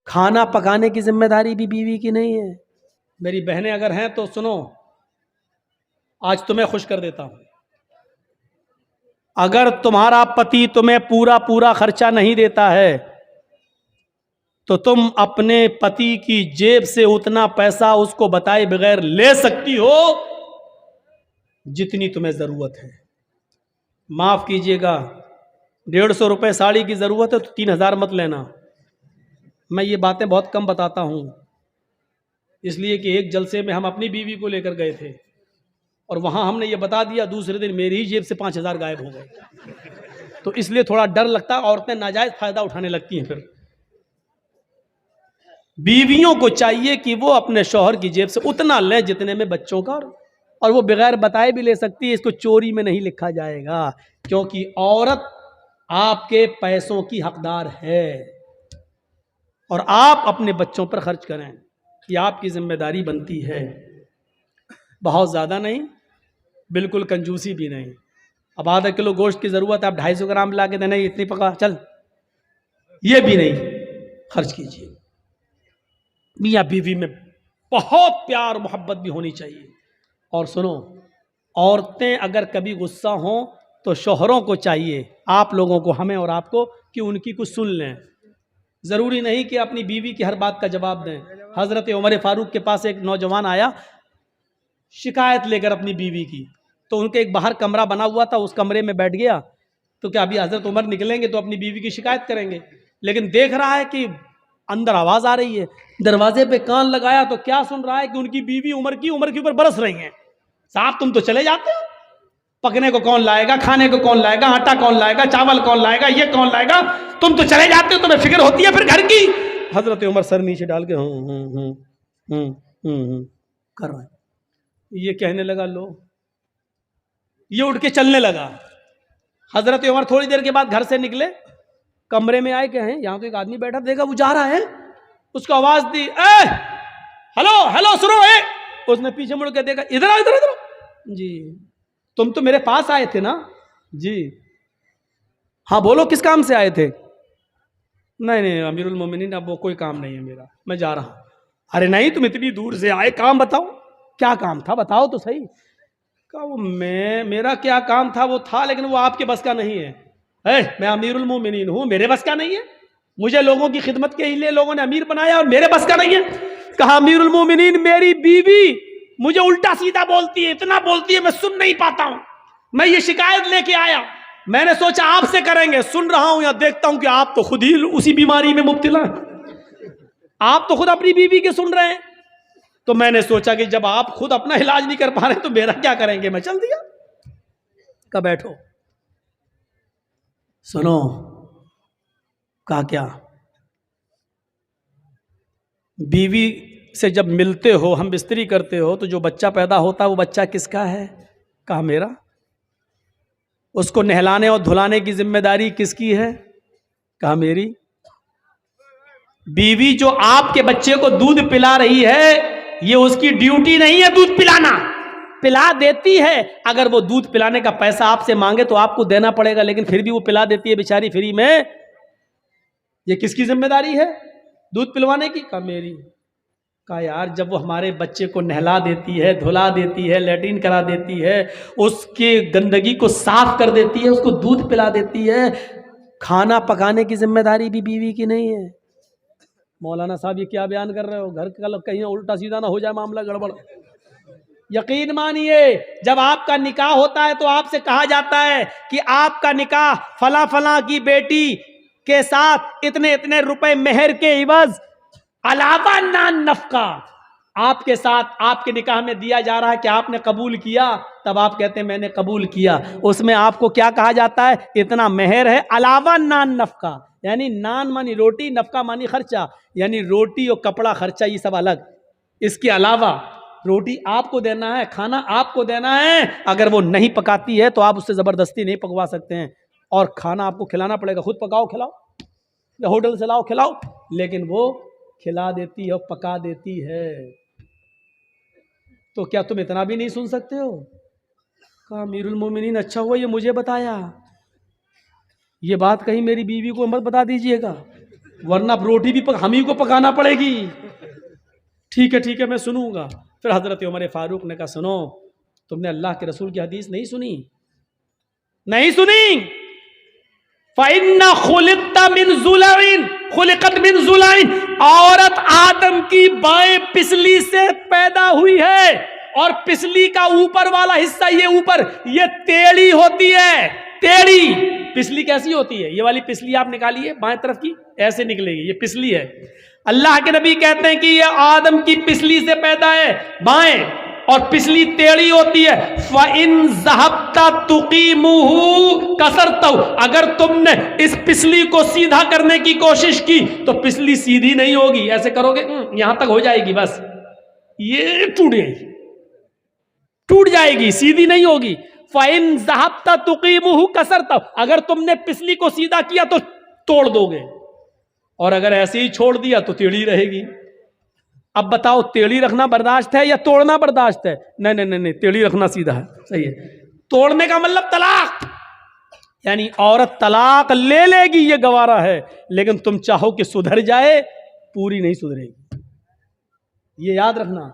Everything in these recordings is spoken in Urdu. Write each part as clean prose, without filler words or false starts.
کھانا پکانے کی ذمہ داری بھی بیوی کی نہیں ہے؟ میری بہنیں اگر ہیں تو سنو، آج تمہیں خوش کر دیتا ہوں، اگر تمہارا پتی تمہیں پورا خرچہ نہیں دیتا ہے تو تم اپنے پتی کی جیب سے اتنا پیسہ اس کو بتائے بغیر لے سکتی ہو جتنی تمہیں ضرورت ہے۔ معاف کیجئے گا، 150 روپے ساڑی کی ضرورت ہے تو 3000 مت لینا۔ میں یہ باتیں بہت کم بتاتا ہوں، اس لیے کہ ایک جلسے میں ہم اپنی بیوی کو لے کر گئے تھے اور وہاں ہم نے یہ بتا دیا، دوسرے دن میری ہی جیب سے 5000 غائب ہو گئے، تو اس لیے تھوڑا ڈر لگتا ہے، عورتیں ناجائز فائدہ اٹھانے لگتی ہیں۔ پھر بیویوں کو چاہیے کہ وہ اپنے شوہر کی جیب سے اتنا لیں جتنے میں بچوں کا، اور وہ بغیر بتائے بھی لے سکتی ہے، اس کو چوری میں نہیں لکھا جائے گا، کیونکہ عورت آپ کے پیسوں کی حقدار ہے، اور آپ اپنے بچوں پر خرچ کریں، یہ آپ کی ذمہ داری بنتی ہے۔ بہت زیادہ نہیں، بالکل کنجوسی بھی نہیں۔ اب آدھا کلو گوشت کی ضرورت ہے، آپ 250 گرام لا کے دینا، اتنی پکا چل، یہ بھی نہیں خرچ کیجیے۔ میاں بیوی میں بہت پیار محبت بھی ہونی چاہیے۔ اور سنو، عورتیں اگر کبھی غصہ ہوں تو شوہروں کو چاہیے، آپ لوگوں کو، ہمیں اور آپ کو، کہ ان کی کچھ سن لیں۔ ضروری نہیں کہ اپنی بیوی کی ہر بات کا جواب دیں۔ حضرت عمر فاروق کے پاس ایک نوجوان آیا شکایت لے کر اپنی بیوی کی، تو ان کے ایک باہر کمرہ بنا ہوا تھا، اس کمرے میں بیٹھ گیا، تو کیا ابھی حضرت عمر نکلیں گے تو اپنی بیوی کی شکایت کریں گے، لیکن دیکھ رہا ہے کہ اندر آواز آ رہی ہے، دروازے پہ کان لگایا تو کیا سن رہا ہے کہ ان کی بیوی عمر کے اوپر برس رہی ہیں، صاحب تم تو چلے جاتے ہو، پکنے کو کون لائے گا، کھانے کو کون لائے گا، آٹا کون لائے گا، چاول کون لائے گا، یہ کون لائے گا، تم تو چلے جاتے ہو، تمہیں فکر ہوتی ہے پھر گھر کی۔ حضرت عمر سر نیچے ڈال کے کر رہے ہیں، یہ کہنے لگا، لو، یہ اٹھ کے چلنے لگا۔ حضرت عمر تھوڑی دیر کے بعد گھر سے نکلے، کمرے میں آئے، کہیں یہاں تو ایک آدمی بیٹھا، دیکھا وہ جا رہا ہے، اس کو آواز دی، اے ہلو سنو، اے، اس نے پیچھے مڑ کے دیکھا، ادھر آؤ، جی تم تو میرے پاس آئے تھے نا؟ جی ہاں بولو، کس کام سے آئے تھے؟ نہیں امیر المومنین، اب وہ کوئی کام نہیں ہے میرا، میں جا رہا ہوں۔ ارے نہیں، تم اتنی دور سے آئے، کام بتاؤ، کیا کام تھا بتاؤ تو صحیح۔ کہا وہ میرا کیا کام تھا وہ تھا، لیکن وہ آپ کے بس کا نہیں ہے۔ میں امیر المومنین ہوں، میرے بس کا نہیں ہے، مجھے لوگوں کی خدمت کے لیے لوگوں نے امیر بنایا اور میرے بس کا نہیں ہے۔ کہا امیر المومنین، میری بیوی مجھے الٹا سیدھا بولتی ہے، اتنا بولتی ہے میں سن نہیں پاتا ہوں، میں یہ شکایت لے کے آیا، میں نے سوچا آپ سے کریں گے، سن رہا ہوں یا دیکھتا ہوں کہ آپ تو خود ہی اسی بیماری میں مبتلا ہیں، آپ تو خود اپنی بیوی کے سن رہے ہیں، تو میں نے سوچا کہ جب آپ خود اپنا علاج نہیں کر پا رہے تو میرا کیا کریں گے، میں چل دیا۔ کہا بیٹھو، سنو، کہا کیا؟ بیوی سے جب ملتے ہو، ہم بستری کرتے ہو، تو جو بچہ پیدا ہوتا ہے وہ بچہ کس کا ہے؟ کہا میرا۔ اس کو نہلانے اور دھلانے کی ذمہ داری کس کی ہے؟ کہا میری۔ بیوی جو آپ کے بچے کو دودھ پلا رہی ہے، یہ اس کی ڈیوٹی نہیں ہے دودھ پلانا، پلا دیتی ہے، اگر وہ دودھ پلانے کا پیسہ آپ سے مانگے تو آپ کو دینا پڑے گا، لیکن پھر بھی وہ پلا دیتی ہے بیچاری فری میں، یہ کس کی ذمہ داری ہے دودھ پلوانے کی؟ کہا میری۔ کہا یار، جب وہ ہمارے بچے کو نہلا دیتی ہے، دھلا دیتی ہے، لیٹرین کرا دیتی ہے، اس کی گندگی کو صاف کر دیتی ہے، اس کو دودھ پلا دیتی ہے، کھانا پکانے کی ذمہ داری بھی بیوی کی نہیں ہے؟ مولانا صاحب یہ کیا بیان کر رہے ہو، گھر کا کہیں الٹا سیدھا نہ ہو جائے معاملہ گڑبڑ۔ یقین مانیے، جب آپ کا نکاح ہوتا ہے تو آپ سے کہا جاتا ہے کہ آپ کا نکاح فلاں فلاں کی بیٹی کے ساتھ اتنے روپے مہر کے عوض علاوہ نان نفقہ آپ کے ساتھ آپ کے نکاح میں دیا جا رہا ہے، کہ آپ نے قبول کیا؟ تب آپ کہتے ہیں میں نے قبول کیا۔ اس میں آپ کو کیا کہا جاتا ہے؟ اتنا مہر ہے علاوہ نان نفقہ، یعنی نان مانی روٹی، نفقہ مانی خرچہ، یعنی روٹی اور کپڑا خرچہ یہ سب الگ، اس کے علاوہ روٹی آپ کو دینا ہے، کھانا آپ کو دینا ہے، اگر وہ نہیں پکاتی ہے تو آپ اس سے زبردستی نہیں پکوا سکتے ہیں، اور کھانا آپ کو کھلانا پڑے گا، خود پکاؤ کھلاؤ یا ہوٹل سے لاؤ کھلاؤ، لیکن وہ کھلا دیتی ہے اور پکا دیتی ہے۔ تو کیا تم اتنا بھی نہیں سن سکتے ہو؟ کہا امیر المومنین اچھا ہوا یہ مجھے بتایا، یہ بات کہیں میری بیوی کو مت بتا دیجئے گا، ورنہ روٹی بھی ہم ہی کو پکانا پڑے گی. ٹھیک ہے میں سنوں گا. پھر حضرت عمر فاروق نے کہا سنو, تم نے اللہ کے رسول کی حدیث نہیں سنی؟ فَإِنَّ خُلِقَتْ مِنْ ضُلَعٍ, عورت آدم کی بائیں پسلی سے پیدا ہوئی ہے, اور پسلی کا اوپر والا حصہ یہ ٹیڑھی ہوتی ہے. ٹیڑھی پسلی کیسی ہوتی ہے؟ یہ والی پسلی آپ نکالیے بائیں طرف کی, ایسے نکلے گی, یہ پسلی ہے. اللہ کے نبی کہتے ہیں کہ یہ آدم کی پسلی سے پیدا ہے بائیں, اور پسلی ٹیڑھی ہوتی ہے. فَإِن ذَهَبْتَ تُقِيمُهُ كَسَرْتَهُ, اگر تم نے اس پسلی کو سیدھا کرنے کی کوشش کی تو پسلی سیدھی نہیں ہوگی. ایسے کرو گے یہاں تک ہو جائے گی, بس یہ ٹوٹ جائے گی, سیدھی نہیں ہوگی. فَإِن ذَهَبْتَ تُقِيمُهُ كَسَرْتَهُ, اگر تم نے پسلی کو سیدھا کیا تو توڑ دو گے, اور اگر ایسے ہی چھوڑ دیا تو ٹیڑھی رہے گی. اب بتاؤ ٹیڑھی رکھنا برداشت ہے یا توڑنا برداشت ہے؟ نہیں, ٹیڑھی رکھنا سیدھا ہے, صحیح ہے. توڑنے کا مطلب طلاق, یعنی عورت طلاق لے لے گی یہ گوارا ہے, لیکن تم چاہو کہ سدھر جائے, پوری نہیں سدھرے گی. یہ یاد رکھنا.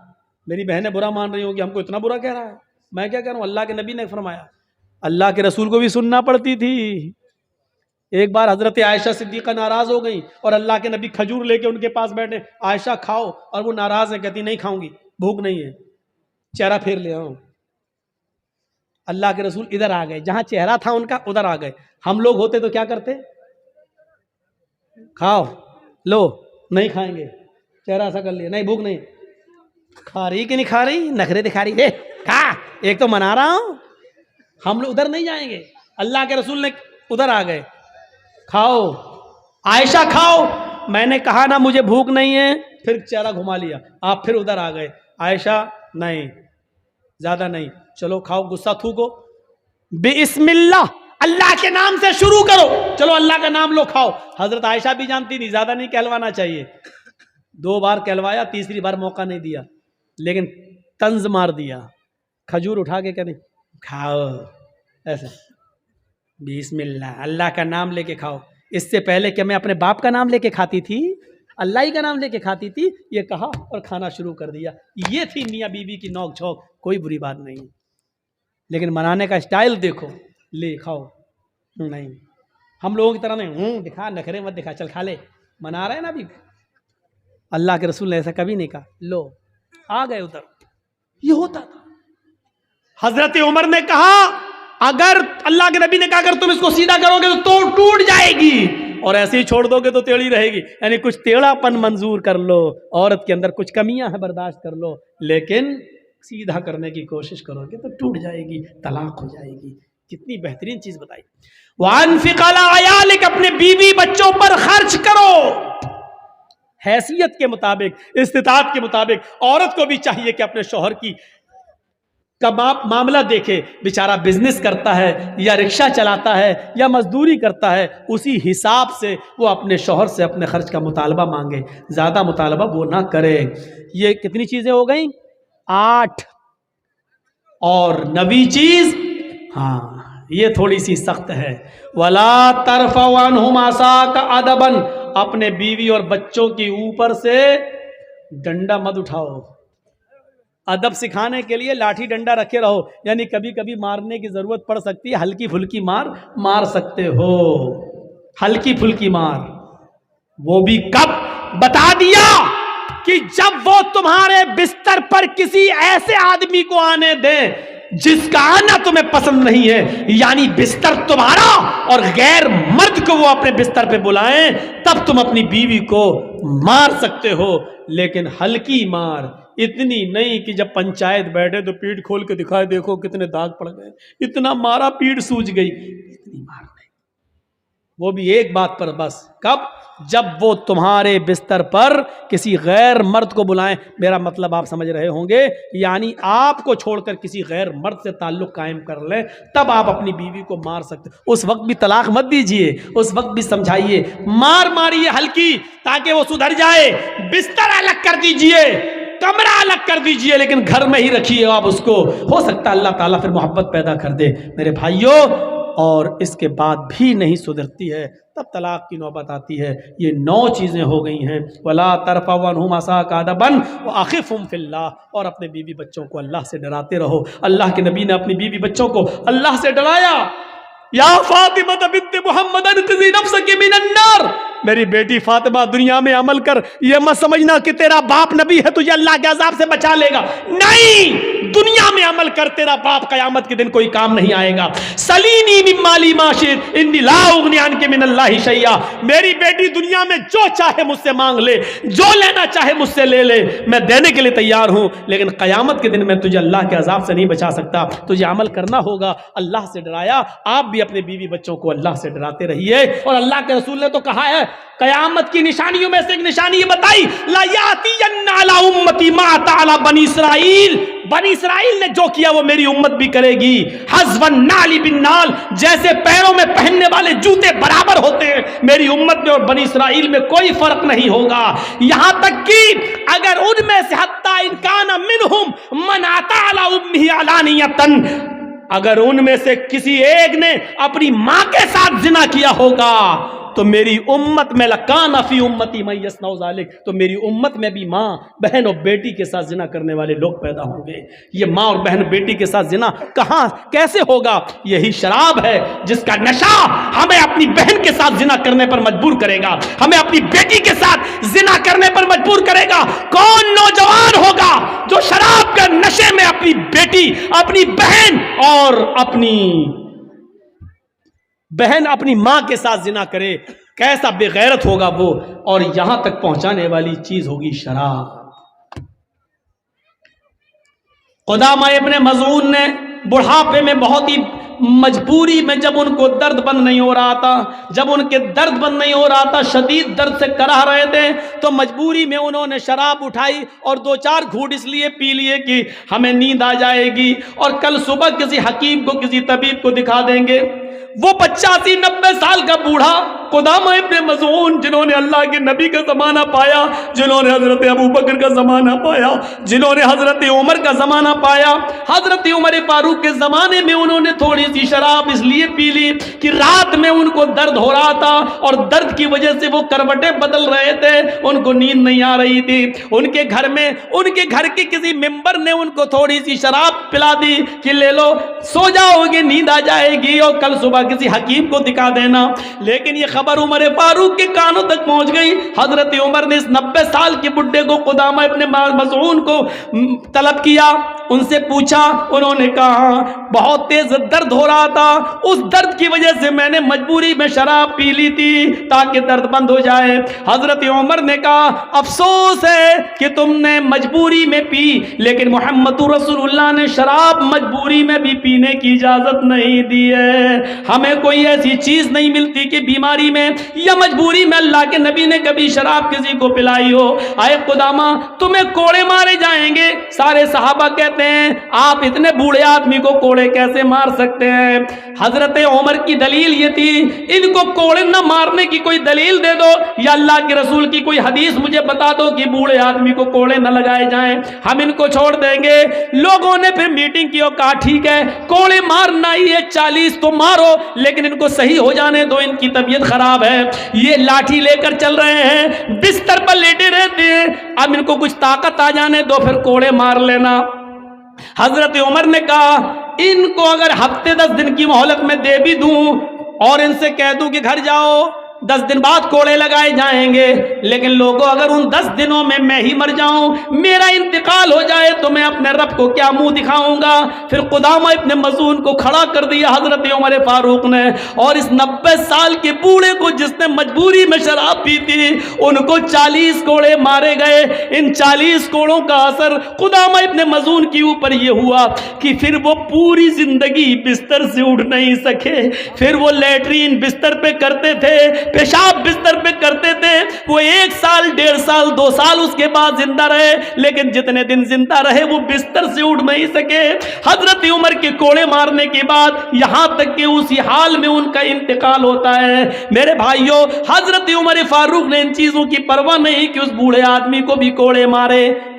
میری بہنیں برا مان رہی ہوں کہ ہم کو اتنا برا کہہ رہا ہے. میں کیا کہہ رہا ہوں, اللہ کے نبی نے فرمایا. اللہ کے رسول کو بھی سننا پڑتی تھی. ایک بار حضرت عائشہ صدیقہ ناراض ہو گئی, اور اللہ کے نبی کھجور لے کے ان کے پاس بیٹھے. عائشہ کھاؤ, اور وہ ناراض ہے, کہتی نہیں کھاؤں گی, بھوک نہیں ہے, چہرہ پھیر لے آؤں. اللہ کے رسول ادھر آ گئے, جہاں چہرہ تھا ان کا ادھر آ گئے. ہم لوگ ہوتے تو کیا کرتے؟ کھاؤ, لو, نہیں کھائیں گے, چہرہ ایسا کر لیا, نہیں بھوک نہیں. کھا رہی کہ نہیں کھا رہی, نخرے دکھا رہی, اے کھا, ایک تو منا رہا ہوں. ہم لوگ ادھر نہیں جائیں گے. اللہ کے رسول نے ادھر آ گئے, کھاؤ عائشہ کھاؤ. میں نے کہا نا مجھے بھوک نہیں ہے, پھر چہرہ گھما لیا. آپ پھر ادھر آ گئے, عائشہ نہیں, زیادہ نہیں, چلو کھاؤ, غصہ تھوکو, بسم اللہ, اللہ کے نام سے شروع کرو, چلو اللہ کا نام لو, کھاؤ. حضرت عائشہ بھی جانتی تھی زیادہ نہیں کہلوانا چاہیے. 2 بار کہلوایا, تیسری بار موقع نہیں دیا, لیکن طنز مار دیا. کھجور اٹھا کے کہنے کھاؤ, ایسے بسم اللہ, اللہ کا نام لے کے کھاؤ. اس سے پہلے کہ میں اپنے باپ کا نام لے کے کھاتی تھی, اللہ ہی کا نام لے کے کھاتی تھی, یہ کہا اور کھانا شروع کر دیا. یہ تھی میاں بیوی کی نوک جھوک, کوئی بری بات نہیں. لیکن منانے کا اسٹائل دیکھو, لے کھاؤ, نہیں ہم لوگوں کی طرح نہیں, دکھا نخرے مت دکھا, چل کھا لے, منا رہے ہیں نا ابھی. اللہ کے رسول نے ایسا کبھی نہیں کہا. لو آ گئے ادھر, یہ ہوتا تھا. حضرت عمر نے کہا, اگر اللہ کے نبی نے کہا اگر تم اس کو سیدھا کرو گے تو ٹوٹ جائے گی, اور ایسے ہی چھوڑ دو گے تو ٹیڑھی رہے گی. یعنی کچھ ٹیڑھا پن منظور کر لو, عورت کے اندر کچھ کمیاں ہیں برداشت کر لو, لیکن سیدھا کرنے کی کوشش کرو گے تو ٹوٹ جائے گی, طلاق ہو جائے گی. کتنی بہترین چیز بتائی. وَأَنفِقْ عَلَىٰ عَيَالِكَ, اپنے بیوی بچوں پر خرچ کرو حیثیت کے مطابق, استطاعت کے مطابق. عورت کو بھی چاہیے کہ اپنے شوہر کی کا معاملہ دیکھے, بیچارہ بزنس کرتا ہے یا رکشہ چلاتا ہے یا مزدوری کرتا ہے, اسی حساب سے وہ اپنے شوہر سے اپنے خرچ کا مطالبہ مانگے, زیادہ مطالبہ وہ نہ کرے. یہ کتنی چیزیں ہو گئیں؟ 8. اور 9ویں چیز, ہاں یہ تھوڑی سی سخت ہے, وَلَا تَرْفَعْ عَنْهُمْ عَصَاكَ عَدَبًا, اپنے بیوی اور بچوں کی اوپر سے ڈنڈا مت اٹھاؤ. ادب سکھانے کے لیے لاٹھی ڈنڈا رکھے رہو, یعنی کبھی کبھی مارنے کی ضرورت پڑ سکتی ہے, ہلکی پھلکی مار سکتے ہو, ہلکی پھلکی مار. وہ بھی کب بتا دیا کہ جب وہ تمہارے بستر پر کسی ایسے آدمی کو آنے دیں جس کا آنا تمہیں پسند نہیں ہے, یعنی بستر تمہارا اور غیر مرد کو وہ اپنے بستر پہ بلائیں, تب تم اپنی بیوی کو مار سکتے ہو. لیکن ہلکی مار, اتنی نہیں کہ جب پنچایت بیٹھے تو پیٹھ کھول کے دکھائے دیکھو کتنے داغ پڑ گئے, اتنا مارا پیٹھ سوج گئی, اتنی مار نہیں. وہ بھی ایک بات پر بس, کب؟ جب وہ تمہارے بستر پر کسی غیر مرد کو بلائیں. میرا مطلب آپ سمجھ رہے ہوں گے, یعنی آپ کو چھوڑ کر کسی غیر مرد سے تعلق قائم کر لیں, تب آپ اپنی بیوی کو مار سکتے. اس وقت بھی طلاق مت دیجئے, اس وقت بھی سمجھائیے, ماریے ہلکی تاکہ وہ سدھر جائے. بستر الگ کر دیجئے, کمرہ الگ کر دیجئے, لیکن گھر میں ہی رکھیے آپ اس کو. ہو سکتا ہے اللہ تعالیٰ پھر محبت پیدا کر دے. میرے بھائیوں, اور اس کے بعد بھی نہیں سدھرتی ہے تب طلاق کی نوبت آتی ہے. یہ 9 چیزیں ہو گئی ہیں. وَلَا تَرْفَعْ عَنْهُمْ عَصَاكَ غَضَبًا وَأَخِفْهُمْ فِي اللَّهِ. اور اپنے بیوی بچوں کو اللہ سے ڈراتے رہو. اللہ کے نبی نے اپنی بیوی بچوں کو اللہ سے ڈرایا. یا فاطمہ بنت محمد انقذی نفسک من النار. میری بیٹی فاطمہ دنیا میں عمل کر، یہ مت سمجھنا کہ تیرا باپ نبی ہے تجھے اللہ کے عذاب سے بچا لے گا. نہیں، دنیا میں عمل کر، تیرا باپ قیامت کے دن کوئی کام نہیں آئے گا. سلینی من مالی ما شئت انی لا اغنی عنک من اللہ شیئا. میری بیٹی دنیا میں جو چاہے مجھ سے مانگ لے، جو لینا چاہے مجھ سے لے لے، میں دینے کے لیے تیار ہوں، لیکن قیامت کے دن میں تجھے اللہ کے عذاب سے نہیں بچا سکتا. تجھے عمل کرنا ہوگا. اللہ سے ڈرایا. آپ بھی اپنے بیوی بچوں کو اللہ سے ڈراتے رہیے. اور اللہ کے رسول نے تو کہا ہے قیامت کی نشانیوں میں سے ایک نشانی یہ بتائی، لا یاتین علی امتی ما اتی علی بنی اسرائیل. بنی اسرائیل نے جو کیا وہ میری امت بھی کرے گی. حذو النعل بالنعل، جیسے پیروں میں پہننے والے جوتے برابر ہوتے ہیں، میری امت میں اور بنی اسرائیل میں کوئی فرق نہیں ہوگا. یہاں تک کہ اگر ان میں سے حتی ان کان منہم من اتی علی امہ علانیۃ، اگر ان میں سے کسی ایک نے اپنی ماں کے ساتھ زنا کیا ہوگا تو میری امت میں لکان فی امتی من یصنع ذلک، تو میری امت میں بھی ماں بہن اور بیٹی کے ساتھ زنا کرنے والے لوگ پیدا ہوں گے. یہ ماں اور بہن بیٹی کے ساتھ زنا کہاں کیسے ہوگا؟ یہی شراب ہے جس کا نشہ ہمیں اپنی بہن کے ساتھ زنا کرنے پر مجبور کرے گا، ہمیں اپنی بیٹی کے ساتھ زنا کرنے پر مجبور کرے گا. کون نوجوان ہوگا جو شراب کے نشے میں اپنی بیٹی، اپنی بہن اور اپنی ماں کے ساتھ زنا کرے؟ کیسا بے غیرت ہوگا وہ. اور یہاں تک پہنچانے والی چیز ہوگی شراب. قدامہ ابن مظعون نے بڑھاپے میں بہت ہی مجبوری میں، جب ان کو درد بند نہیں ہو رہا تھا، جب ان کے درد بند نہیں ہو رہا تھا، شدید درد سے کراہ رہے تھے، تو مجبوری میں انہوں نے شراب اٹھائی اور 2-4 گھونٹ اس لیے پی لیے کہ ہمیں نیند آ جائے گی اور کل صبح کسی حکیم کو، کسی طبیب کو دکھا دیں گے. وہ 85-90 سال کا بوڑھا قدامہ ابن مظعون، جنہوں نے اللہ کے نبی کا زمانہ پایا، جنہوں نے حضرت ابو بکر کا زمانہ پایا، جنہوں نے حضرت عمر کا زمانہ پایا، حضرت عمر فاروق کے زمانے میں انہوں نے تھوڑی سی شراب اس لیے پی لی کہ رات میں ان کو درد ہو رہا تھا اور درد کی وجہ سے وہ کروٹیں بدل رہے تھے، ان کو نیند نہیں آ رہی تھی. ان کے گھر میں، ان کے گھر کے کسی ممبر نے ان کو تھوڑی سی شراب پلا دی کہ لے لو، سو جاؤ گے، نیند آ جائے گی اور کل صبح کسی حکیم کو دکھا دینا. لیکن یہ خبر عمر فاروق کے کانوں تک پہنچ گئی. حضرت عمر نے اس 90 سال کے بڈھے کو، قدامہ ابن مظعون کو طلب کیا، ان سے پوچھا. انہوں نے کہا بہت تیز درد ہو رہا تھا، اس درد کی وجہ سے میں نے مجبوری میں شراب پی لی تھی تاکہ درد بند ہو جائے. حضرت عمر نے کہا افسوس ہے کہ تم نے مجبوری میں پی، لیکن محمد رسول اللہ نے شراب مجبوری میں بھی پینے کی اجازت نہیں دی ہے. ہمیں کوئی ایسی چیز نہیں ملتی کہ بیماری میں یا مجبوری میں اللہ کے نبی نے کبھی شراب کسی کو پلائی ہو. آئے قدامہ تمہیں کوڑے مارے جائیں گے. سارے صحابہ کہتے ہیں آپ اتنے بوڑھے آدمی کو کوڑے کیسے مار سکتے ہیں؟ حضرت عمر کی دلیل یہ تھی ان کو کوڑے نہ مارنے کی کوئی دلیل دے دو یا اللہ کے رسول کی کوئی حدیث مجھے بتا دو کہ بوڑھے آدمی کو کوڑے نہ لگائے جائیں، ہم ان کو چھوڑ دیں گے. لوگوں نے پھر میٹنگ کی اور کہا ٹھیک ہے کوڑے مارنا ہی ہے، 40 تو مارو، لیکن ان کو صحیح ہو جانے دو، ان کی طبیعت خراب ہے. یہ لاٹھی لے کر چل رہے ہیں، بستر پر لیٹے رہتے ہیں، اب ان کو کچھ طاقت آ جانے دو پھر کوڑے مار لینا. حضرت عمر نے کہا ان کو اگر ہفتے 10 دن کی مہلت میں دے بھی دوں اور ان سے کہہ دوں کہ گھر جاؤ 10 دن بعد کوڑے لگائے جائیں گے، لیکن لوگوں اگر ان 10 دنوں میں ہی مر جاؤں، میرا انتقال ہو جائے تو میں اپنے رب کو کیا منہ دکھاؤں گا؟ پھر قدامہ ابن مظعون کو کھڑا کر دیا حضرت عمر فاروق نے، اور اس 90 سال کے بوڑھے کو جس نے مجبوری میں شراب پی تھی ان کو 40 کوڑے مارے گئے. ان 40 کوڑوں کا اثر قدامہ ابن مظعون کے اوپر یہ ہوا کہ پھر وہ پوری زندگی بستر سے اٹھ نہیں سکے. پھر وہ لیٹرین بستر پہ کرتے تھے، پیشاب بستر پہ کرتے تھے. وہ 1 سال 1.5 سال 2 سال اس کے بعد زندہ رہے، لیکن جتنے دن زندہ رہے وہ بستر سے اٹھ نہیں سکے. حضرت عمر کے کوڑے مارنے کے بعد یہاں تک کہ اسی حال میں ان کا انتقال ہوتا ہے. میرے بھائیوں، حضرت عمر فاروق نے ان چیزوں کی پرواہ نہیں کہ اس بوڑھے آدمی کو بھی کوڑے مارے.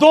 2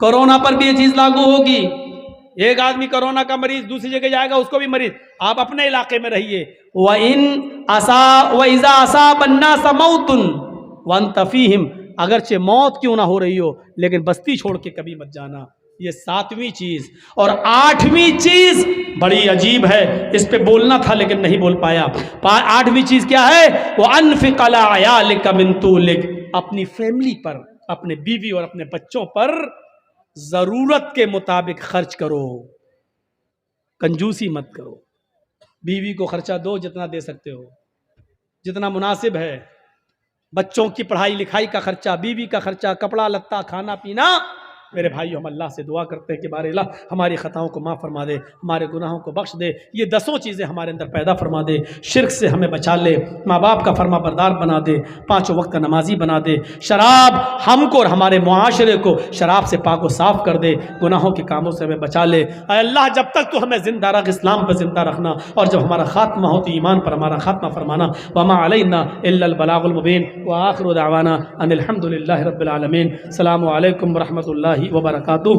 کورونا پر بھی یہ چیز لاگو ہوگی. ایک آدمی کورونا کا مریض دوسری جگہ جائے گا، اس کو بھی مریض. آپ اپنے علاقے میں رہیے. وَإِذَا أَصَابَ النَّاسَ مَوْتٌ وَأَنْتَ فِيهِمْ، اگرچہ موت کیوں نہ ہو رہی ہو لیکن بستی چھوڑ کے کبھی مت جانا. یہ 7ویں چیز. اور 8ویں چیز بڑی عجیب ہے، اس پہ بولنا تھا لیکن نہیں بول پایا. 8ویں چیز کیا ہے؟ وَأَنْفِقْ عَلَىٰ عِيَالِكَ مِن طُولِكَ، اپنی فیملی پر، اپنے بیوی اور اپنے بچوں پر ضرورت کے مطابق خرچ کرو، کنجوسی مت کرو. بیوی کو خرچہ دو جتنا دے سکتے ہو، جتنا مناسب ہے. بچوں کی پڑھائی لکھائی کا خرچہ، بیوی کا خرچہ، کپڑا لتا، کھانا پینا. میرے بھائیو، ہم اللہ سے دعا کرتے ہیں کہ بارے اللہ ہماری خطاؤں کو معاف فرما دے، ہمارے گناہوں کو بخش دے. یہ 10 چیزیں ہمارے اندر پیدا فرما دے. شرک سے ہمیں بچا لے، ماں باپ کا فرما بردار بنا دے، 5 وقت کا نمازی بنا دے. شراب ہم کو اور ہمارے معاشرے کو شراب سے پاک و صاف کر دے. گناہوں کے کاموں سے ہمیں بچا لے. اے اللہ، جب تک تو ہمیں زندہ رکھ، اسلام پر زندہ رکھنا، اور جب ہمارا خاتمہ ہو تو ایمان پر ہمارا خاتمہ فرمانا. وما علینا الا البلاغ المبین. وآخر دعوانا ان الحمد للہ رب العالمین. السلام علیکم ورحمۃ اللہ وبرکاتہ.